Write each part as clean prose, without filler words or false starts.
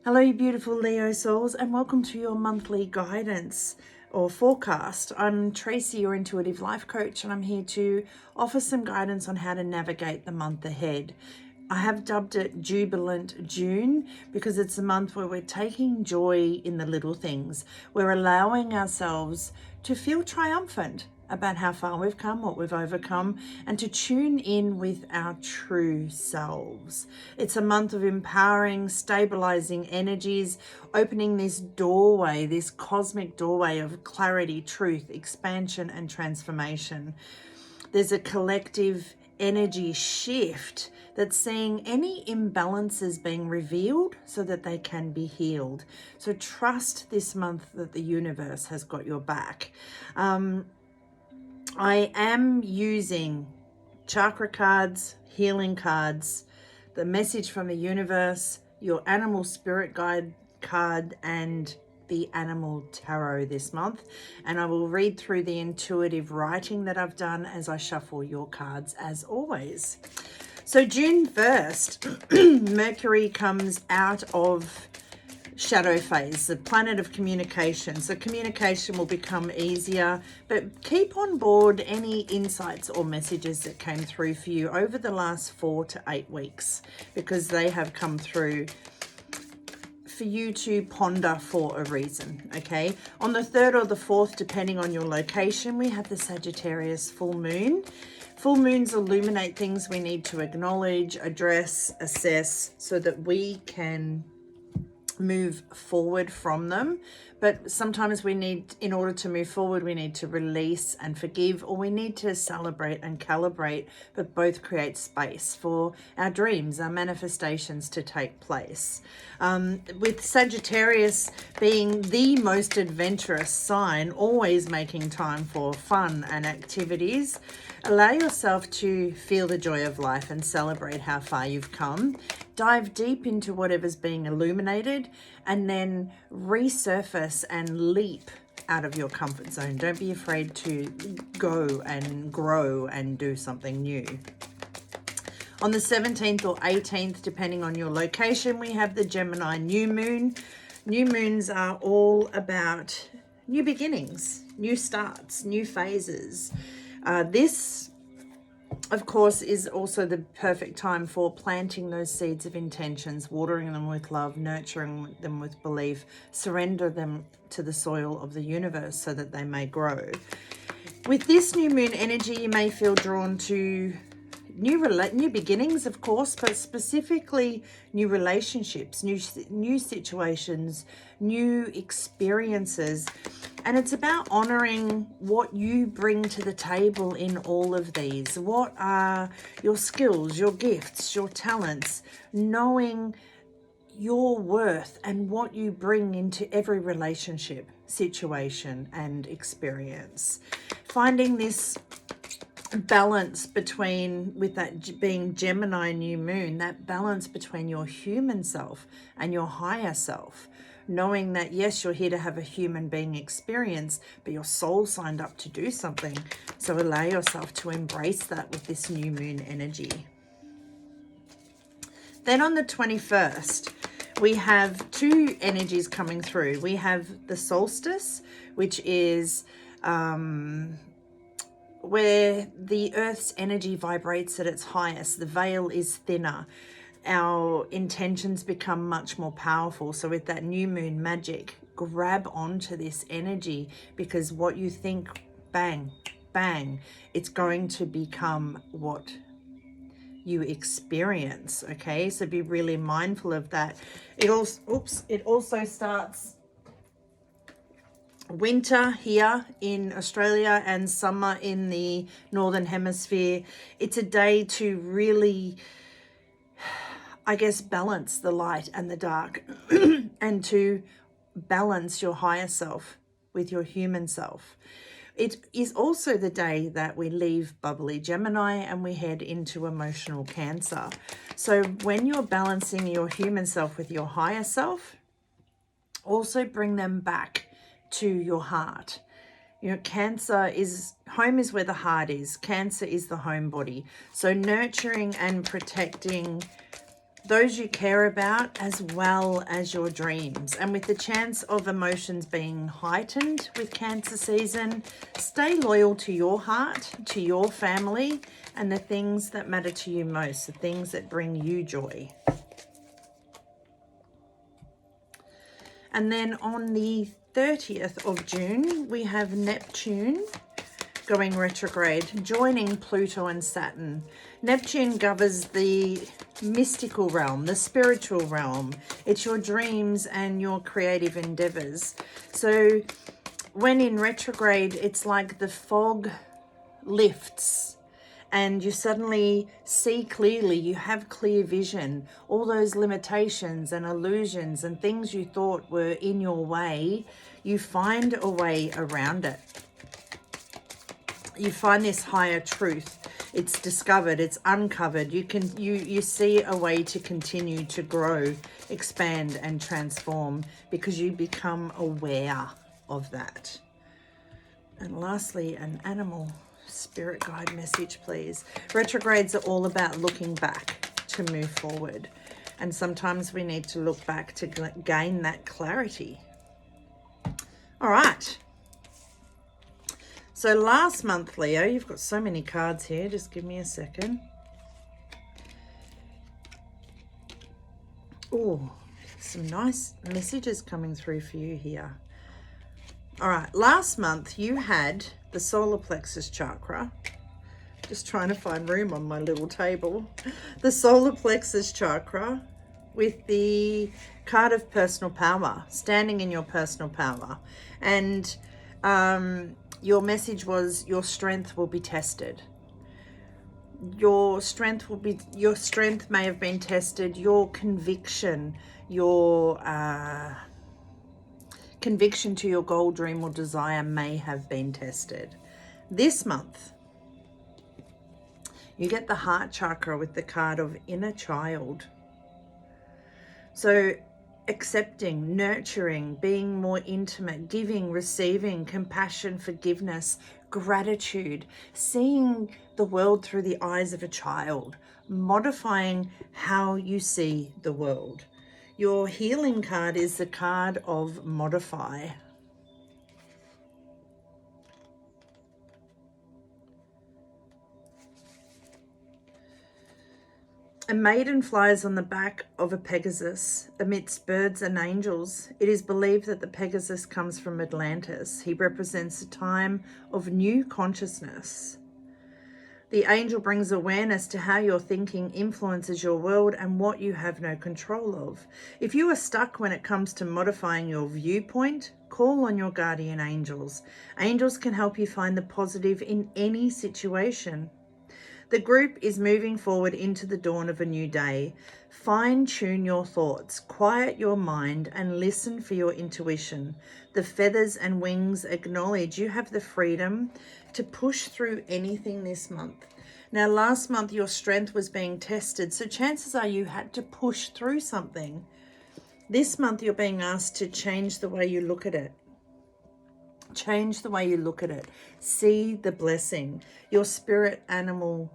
Hello, you beautiful Leo souls, and welcome to your monthly guidance or forecast. I'm Tracey, your intuitive life coach, and I'm here to offer some guidance on how to navigate the month ahead. I have dubbed it Jubilant June because it's a month where we're taking joy in the little things. We're allowing ourselves to feel triumphant about how far we've come, what we've overcome, and to tune in with our true selves. It's a month of empowering, stabilizing energies, opening this doorway, this cosmic doorway of clarity, truth, expansion, and transformation. There's a collective energy shift that's seeing any imbalances being revealed so that they can be healed. So trust this month that the universe has got your back. I am using chakra cards, healing cards, the message from the universe, your animal spirit guide card, and the animal tarot this month. And I will read through the intuitive writing that I've done as I shuffle your cards as always. So June 1st, Mercury comes out of shadow phase, the planet of communication. So communication will become easier, but keep on board any insights or messages that came through for you over the last 4 to 8 weeks, because they have come through for you to ponder for a reason. Okay, on the 3rd or the 4th, depending on your location, we have the Sagittarius full moon. Full moons illuminate things we need to acknowledge, address, assess, so that we can move forward from them. But sometimes we need, in order to move forward, we need to release and forgive, or we need to celebrate and calibrate, but both create space for our dreams, our manifestations to take place. With Sagittarius being the most adventurous sign, always making time for fun and activities, allow yourself to feel the joy of life and celebrate how far you've come. Dive deep into whatever's being illuminated, and then resurface and leap out of your comfort zone. Don't be afraid to go and grow and do something new. On the 17th or 18th, depending on your location, we have the Gemini new moon. New moons are all about new beginnings, new starts, new phases. This, of course, is also the perfect time for planting those seeds of intentions, watering them with love, nurturing them with belief, surrender them to the soil of the universe so that they may grow. With this new moon energy, you may feel drawn to new beginnings, of course, but specifically new relationships, new situations, new experiences. And it's about honoring what you bring to the table in all of these. What are your skills, your gifts, your talents, knowing your worth and what you bring into every relationship, situation, and experience. Finding this balance between, with that being Gemini new moon, that balance between your human self and your higher self, knowing that yes, you're here to have a human being experience, but your soul signed up to do something. So allow yourself to embrace that with this new moon energy. Then on the 21st, we have two energies coming through. We have the solstice, which is where the Earth's energy vibrates at its highest. The veil is thinner. Our intentions become much more powerful. So with that new moon magic, grab onto this energy, because what you think, bang, bang, it's going to become what you experience. Okay, so be really mindful of that. It also starts winter here in Australia and summer in the Northern Hemisphere. It's a day to really, I guess, balance the light and the dark and to balance your higher self with your human self. It is also the day that we leave bubbly Gemini and we head into emotional Cancer. So when you're balancing your human self with your higher self, also bring them back to your heart. You know, Cancer is, home is where the heart is. Cancer is the home body. So nurturing and protecting those you care about, as well as your dreams. And with the chance of emotions being heightened with Cancer season, stay loyal to your heart, to your family, and the things that matter to you most, the things that bring you joy. And then on the 30th of June, we have Neptune going retrograde, joining Pluto and Saturn. Neptune governs the mystical realm, the spiritual realm. It's your dreams and your creative endeavors. So when in retrograde, it's like the fog lifts and you suddenly see clearly, you have clear vision. All those limitations and illusions and things you thought were in your way, you find a way around it. You find this higher truth. It's discovered, it's uncovered. You see a way to continue to grow, expand and transform because you become aware of that. And lastly, an animal spirit guide message, please. Retrogrades are all about looking back to move forward. And sometimes we need to look back to gain that clarity. All right. So last month, Leo, you've got so many cards here. Just give me a second. Oh, some nice messages coming through for you here. All right, last month you had the solar plexus chakra. Just trying to find room on my little table. The solar plexus chakra with the card of personal power, standing in your personal power. And your message was your strength will be tested. Your strength may have been tested. Your conviction, your conviction to your goal, dream, or desire may have been tested. This month, you get the heart chakra with the card of inner child. So accepting, nurturing, being more intimate, giving, receiving, compassion, forgiveness, gratitude, seeing the world through the eyes of a child, modifying how you see the world. Your healing card is the card of modify. A maiden flies on the back of a Pegasus amidst birds and angels. It is believed that the Pegasus comes from Atlantis. He represents a time of new consciousness. The angel brings awareness to how your thinking influences your world and what you have no control of. If you are stuck when it comes to modifying your viewpoint, call on your guardian angels. Angels can help you find the positive in any situation. The group is moving forward into the dawn of a new day. Fine-tune your thoughts, quiet your mind, and listen for your intuition. The feathers and wings acknowledge you have the freedom to push through anything this month. Now, last month, your strength was being tested, so chances are you had to push through something. This month, you're being asked to change the way you look at it. Change the way you look at it. See the blessing. Your spirit animal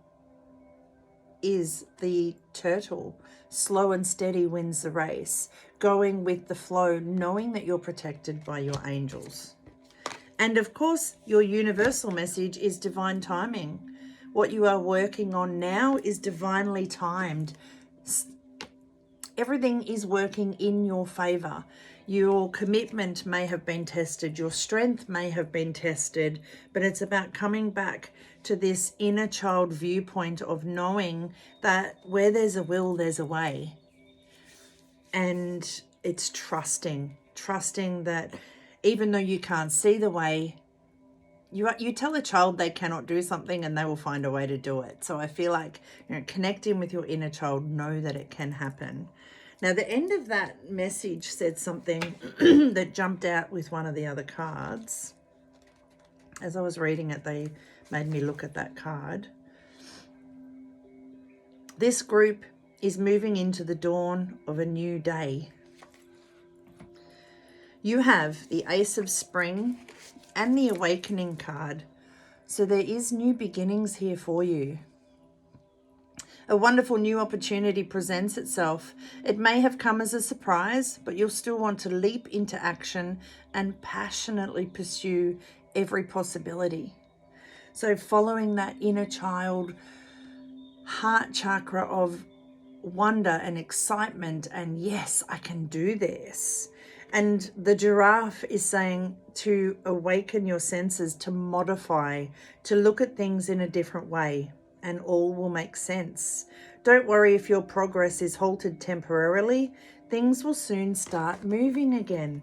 is the turtle. Slow and steady wins the race. Going with the flow, knowing that you're protected by your angels. And of course, your universal message is divine timing. What you are working on now is divinely timed. Everything is working in your favor. Your commitment may have been tested, your strength may have been tested, but it's about coming back to this inner child viewpoint of knowing that where there's a will, there's a way. And it's trusting that even though you can't see the way, you tell a child they cannot do something and they will find a way to do it. So I feel like, connecting with your inner child, know that it can happen. Now, the end of that message said something that jumped out with one of the other cards. As I was reading it, they made me look at that card. This group is moving into the dawn of a new day. You have the Ace of Spring and the Awakening card. So there is new beginnings here for you. A wonderful new opportunity presents itself. It may have come as a surprise, but you'll still want to leap into action and passionately pursue every possibility. So following that inner child heart chakra of wonder and excitement and yes, I can do this. And the giraffe is saying to awaken your senses, to modify, to look at things in a different way, and all will make sense. Don't worry if your progress is halted temporarily. Things will soon start moving again.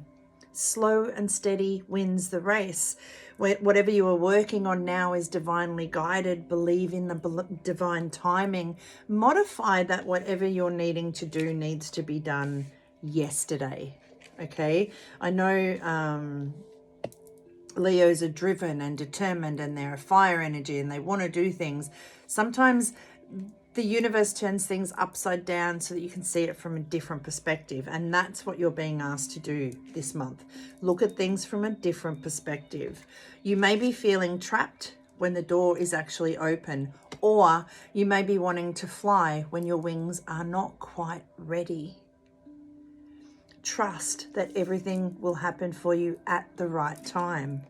Slow and steady wins the race. Whatever you are working on now is divinely guided. Believe in the divine timing. Modify that whatever you're needing to do needs to be done yesterday. Okay? I know Leos are driven and determined and they're a fire energy and they want to do things. Sometimes the universe turns things upside down so that you can see it from a different perspective. And that's what you're being asked to do this month. Look at things from a different perspective. You may be feeling trapped when the door is actually open, or you may be wanting to fly when your wings are not quite ready. Trust that everything will happen for you at the right time.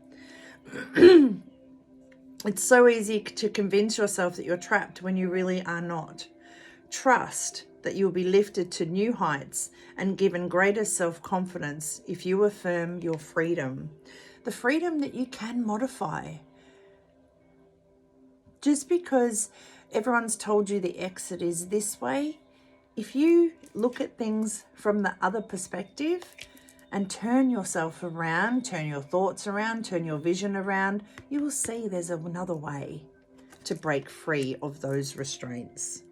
It's so easy to convince yourself that you're trapped when you really are not. Trust that you will be lifted to new heights and given greater self-confidence if you affirm your freedom. The freedom that you can modify. Just because everyone's told you the exit is this way, if you look at things from the other perspective and turn yourself around, turn your thoughts around, turn your vision around, you will see there's another way to break free of those restraints.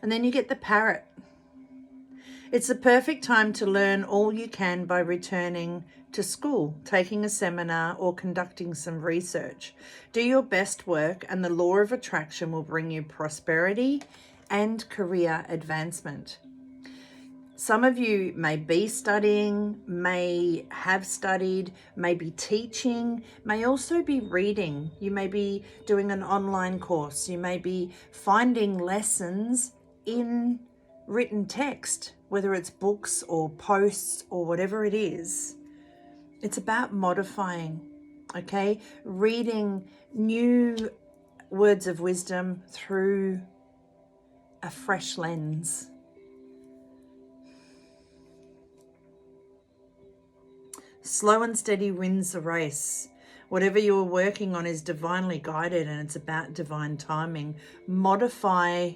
And then you get the parrot. It's the perfect time to learn all you can by returning to school, taking a seminar, or conducting some research. Do your best work and the law of attraction will bring you prosperity and career advancement. Some of you may be studying, may have studied, may be teaching, may also be reading. You may be doing an online course. You may be finding lessons in written text, whether it's books or posts or whatever it is. It's about modifying, okay? Reading new words of wisdom through a fresh lens. Slow and steady wins the race. Whatever you're working on is divinely guided and it's about divine timing. Modify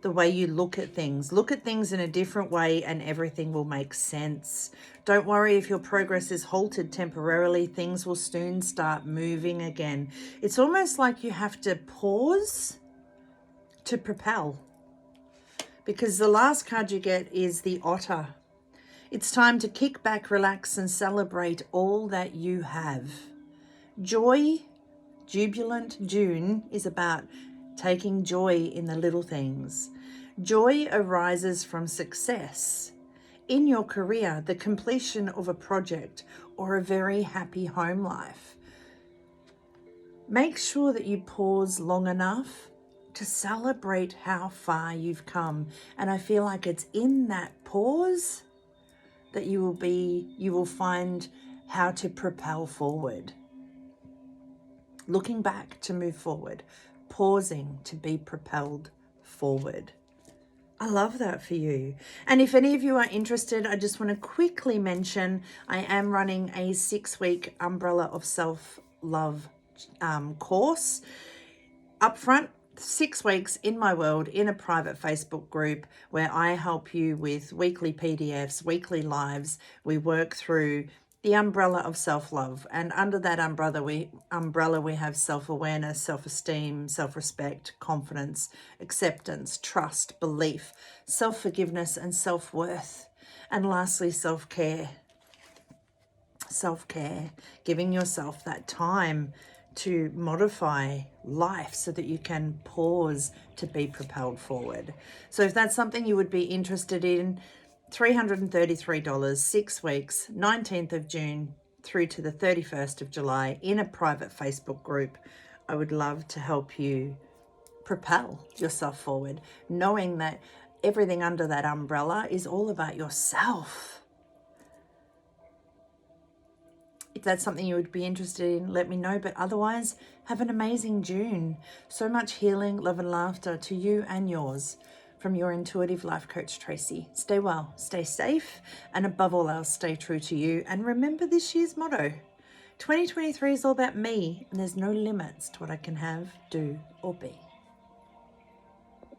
the way you look at things. Look at things in a different way and everything will make sense. Don't worry if your progress is halted temporarily. Things will soon start moving again. It's almost like you have to pause to propel, because the last card you get is the otter. It's time to kick back, relax, and celebrate all that you have. Joy, Jubilant June, is about taking joy in the little things. Joy arises from success in your career, the completion of a project, or a very happy home life. Make sure that you pause long enough to celebrate how far you've come. And I feel like it's in that pause that you will find how to propel forward. Looking back to move forward, pausing to be propelled forward. I love that for you. And if any of you are interested, I just want to quickly mention I am running a 6-week Umbrella of Self-Love course. Upfront, 6 weeks in my world in a private Facebook group where I help you with weekly PDFs, weekly lives. We work through the umbrella of self-love, and under that umbrella we have self-awareness, self-esteem, self-respect, confidence, acceptance, trust, belief, self-forgiveness, and self-worth. And lastly, self-care, giving yourself that time to modify life so that you can pause to be propelled forward. So if that's something you would be interested in, $333, 6 weeks, 19th of June, through to the 31st of July in a private Facebook group. I would love to help you propel yourself forward, knowing that everything under that umbrella is all about yourself. If that's something you would be interested in, let me know. But otherwise, have an amazing June. So much healing, love and laughter to you and yours from your intuitive life coach, Tracey. Stay well, stay safe, and above all else, stay true to you. And remember this year's motto, 2023 is all about me, and there's no limits to what I can have, do, or be.